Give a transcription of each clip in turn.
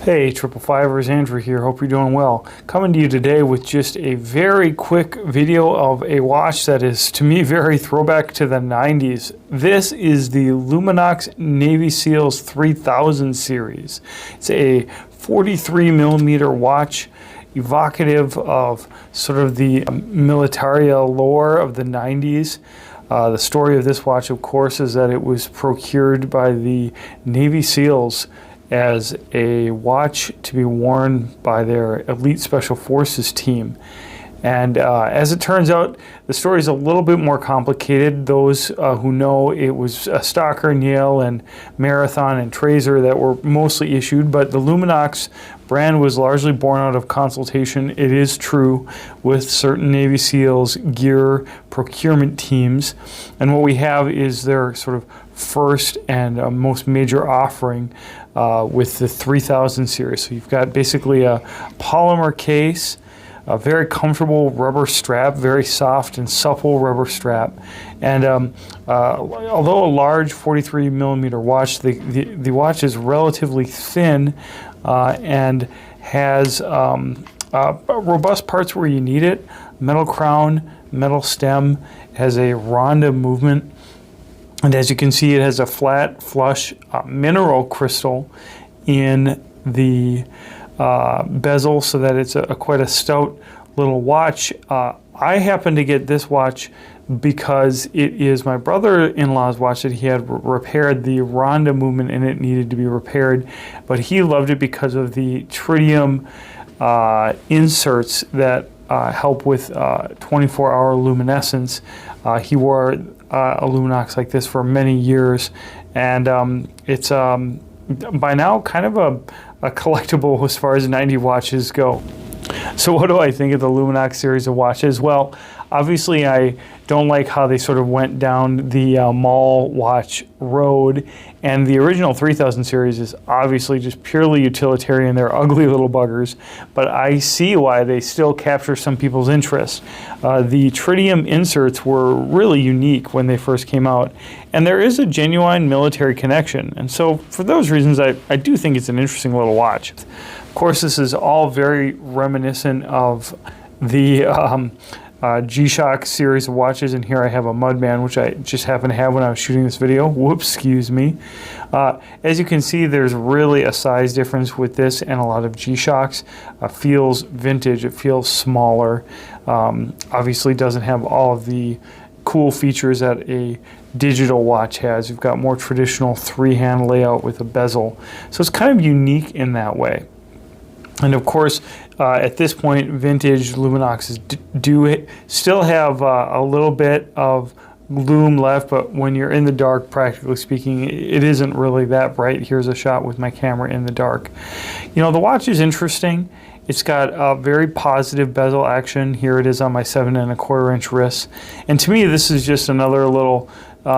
Hey, Triple Fivers, Andrew here. Hope you're doing well. Coming to you today with just a very quick video of a watch that is, to me, very throwback to the 90s. This is the Luminox Navy SEALs 3000 series. It's a 43 millimeter watch, evocative of sort of the militaria lore of the 90s. The story of this watch, of course, is that it was procured by the Navy SEALs as a watch to be worn by their elite special forces team. And as it turns out, the story is a little bit more complicated. Those who know, it was Stalker, Yale, and Marathon and Tracer that were mostly issued, but the Luminox brand was largely born out of consultation, it is true, with certain Navy SEALs gear procurement teams. And what we have is their sort of first and most major offering with the 3000 series. So you've got basically a polymer case, a very comfortable rubber strap, very soft and supple rubber strap. And although a large 43 millimeter watch, the watch is relatively thin and has robust parts where you need it. Metal crown, metal stem, has a ronda movement. And as you can see, it has a flat, flush mineral crystal in the bezel, so that it's quite a stout little watch. I happen to get this watch because it is my brother-in-law's watch that he had repaired. The ronda movement in it needed to be repaired, but he loved it because of the tritium inserts that help with 24-hour luminescence. He wore a Luminox like this for many years, and it's by now kind of a collectible as far as 90 watches go. So what do I think of the Luminox series of watches? Well, obviously I don't like how they sort of went down the mall watch road, and the original 3000 series is obviously just purely utilitarian. They're ugly little buggers, but I see why they still capture some people's interest. The tritium inserts were really unique when they first came out, and there is a genuine military connection, and so for those reasons I do think it's an interesting little watch. Of course, this is all very reminiscent of the G-Shock series of watches, and here I have a Mudman, which I just happened to have when I was shooting this video. Whoops, excuse me. As you can see, there's really a size difference with this and a lot of G-Shocks. Feels vintage, it feels smaller. Obviously doesn't have all of the cool features that a digital watch has. You've got more traditional three-hand layout with a bezel. So it's kind of unique in that way. And of course, at this point, vintage Luminoxes do still have a little bit of lume left, but when you're in the dark, practically speaking, it isn't really that bright. Here's a shot with my camera in the dark. You know, the watch is interesting. It's got a very positive bezel action. Here it is on my 7¼ inch wrist. And to me, this is just another little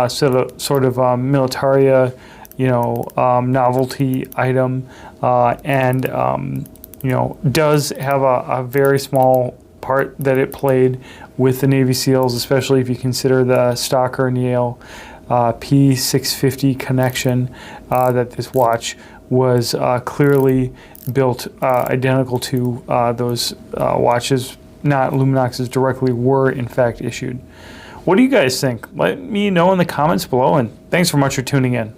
sort of militaria, you know, novelty item, and you know, does have a very small part that it played with the Navy SEALs, especially if you consider the Stalker and Yale P650 connection, that this watch was clearly built identical to those watches, not Luminoxes directly, were in fact issued. What do you guys think? Let me know in the comments below, and thanks so much for tuning in.